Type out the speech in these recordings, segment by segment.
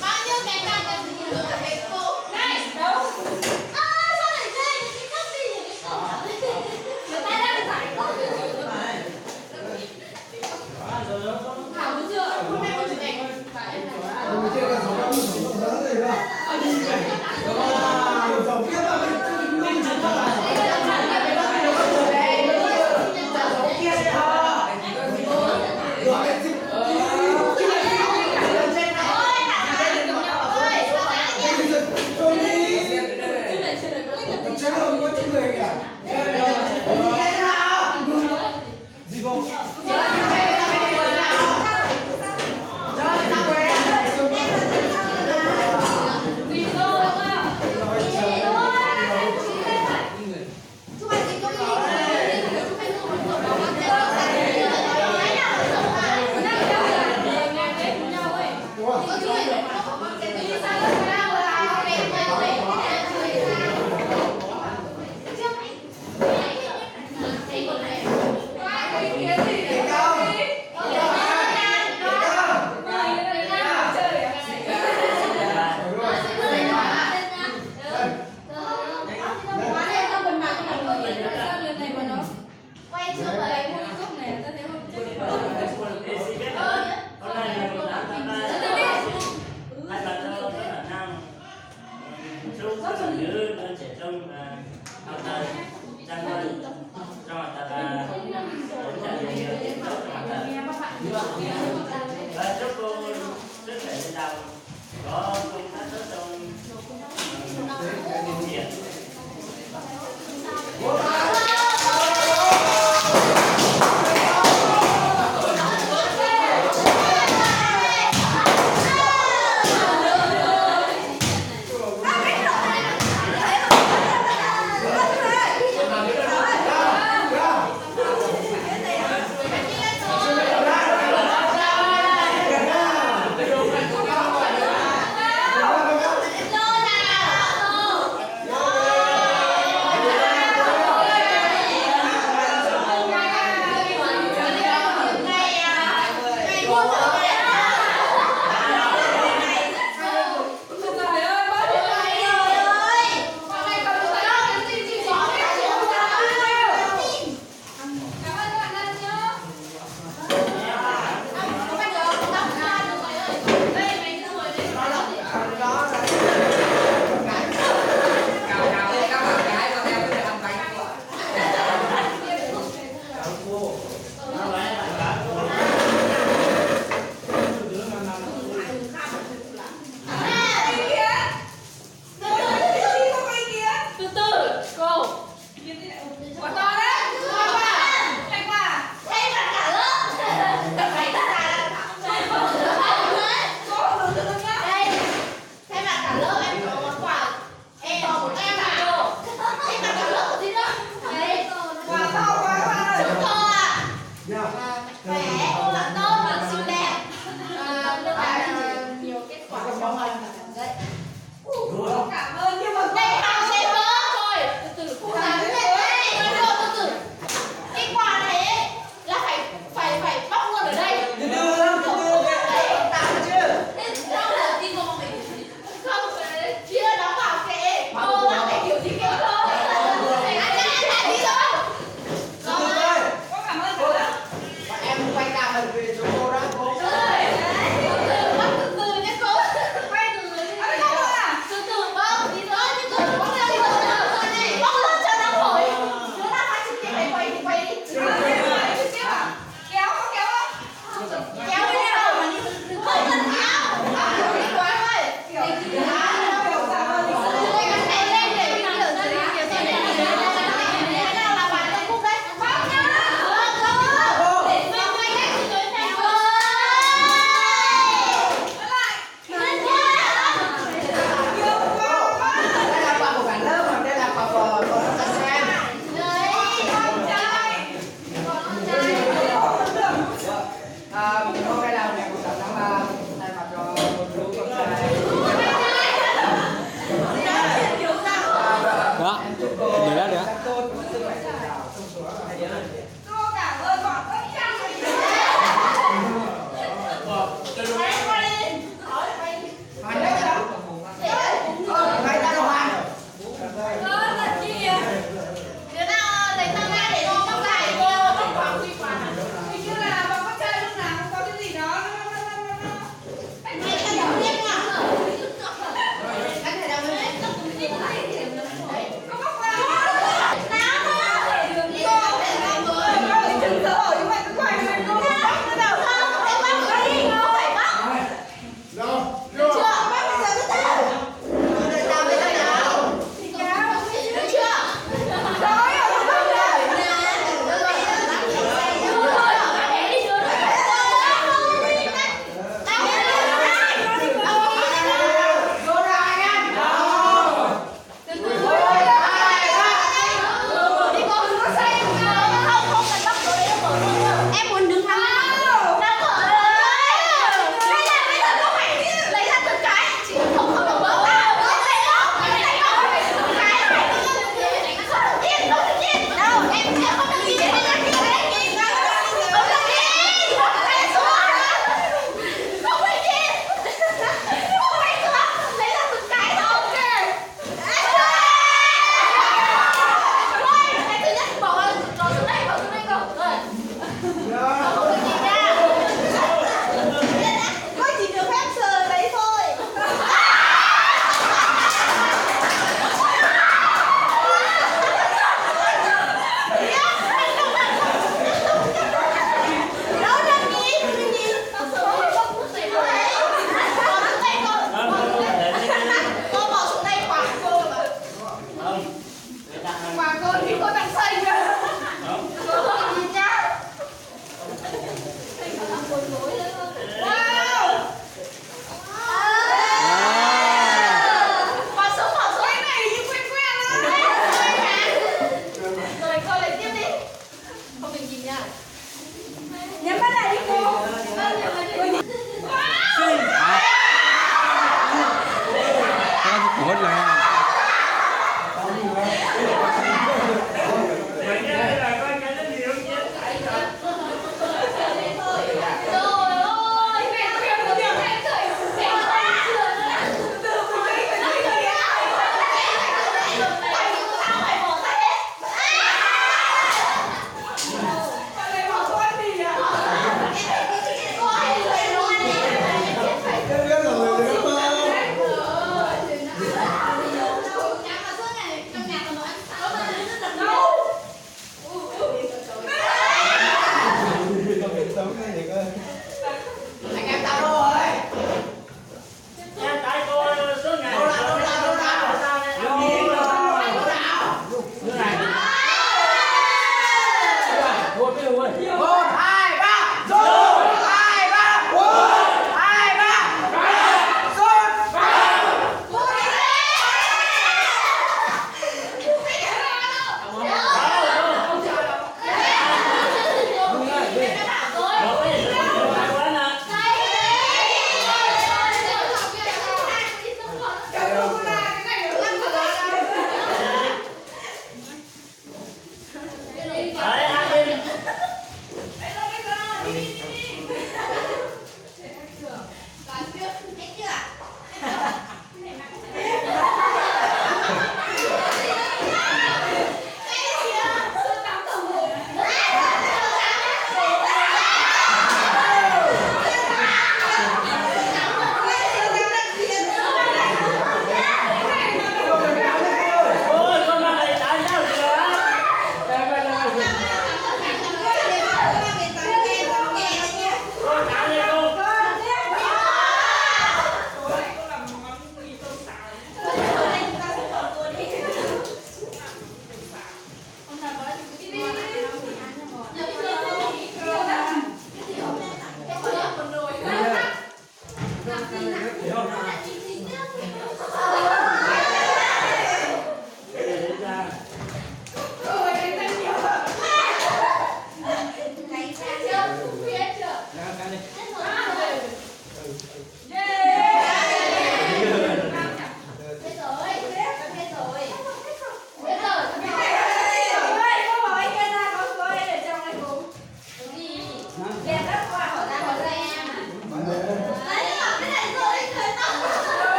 bao nhiêu cái bàn là gì nữa cái cô này đâu sao lại chơi những cái cấp gì những cái cổ người ta đang giải câu Thảo đúng chưa hôm nay cô chụp ảnh và em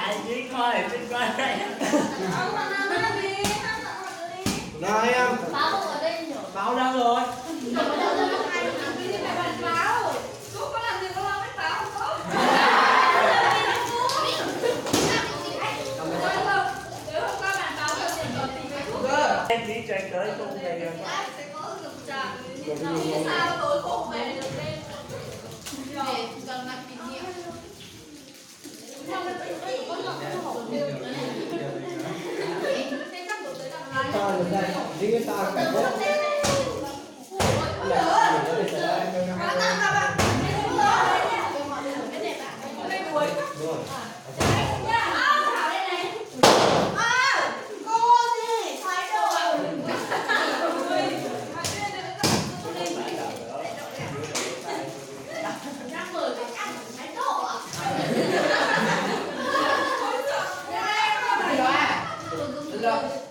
lại chuyên coi đây. Nào em. Báo ở đây nhỉ? Báo đâu rồi? Em chỉ chơi tới cùng này rồi. Sao tối cùng về được đêm? Để gần mặt kỷ niệm. Ta được đây, đi cái ta phải tốt.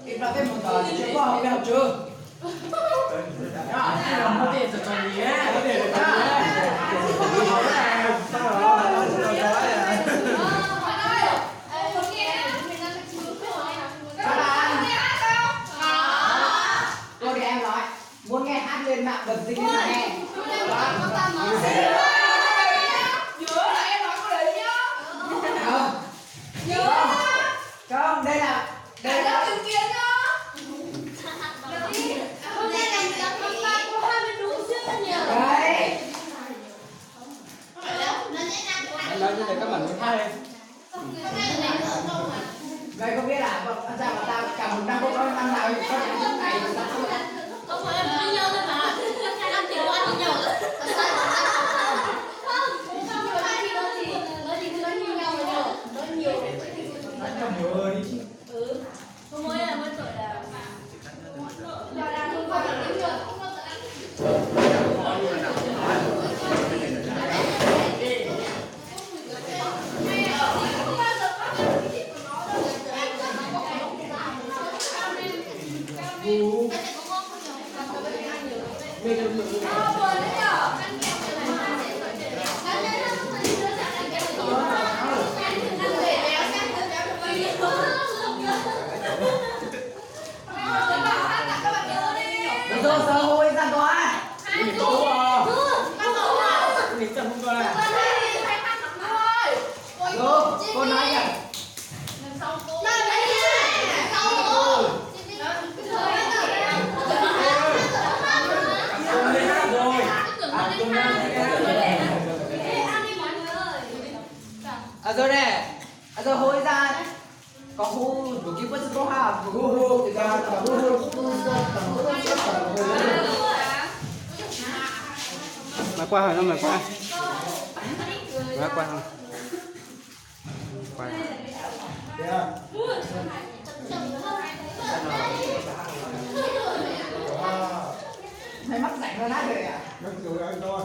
Em nói thêm một tờ thì chưa có học đại học chưa? Có tiền rồi còn gì á? Cô thì em nói muốn nghe hát lên mạng bật sinh lên nghe. Không, đây là đấy. Em nói như này các bạn mới hay. Vậy không biết là sao mà tao cả một năm không có năm nào có những ngày Không phải em đi nhau thôi mà. Em chỉ có ăn đi nhau thôi. Nói gì cứ nói như nhau với nhau. Nói nhiều. Nói cho nhiều ơi đi. Không mới là mới tuổi là giờ là không phải là đến giờ không bao giờ ăn. Rồi sơ hôi ra tòa. Mình tốt à? Mình chẳng không coi à? Cô nói kìa. Tôi lên hát rồi. Rồi nè. Rồi hôi ra. Có hôi của cái bớt có hà. Hôi ra cả hôi. Mà qua hỏi nó mà qua. Mà qua không? Qua. Mày mắc rảnh nó nát rồi à? Nó kiểu anh thôi.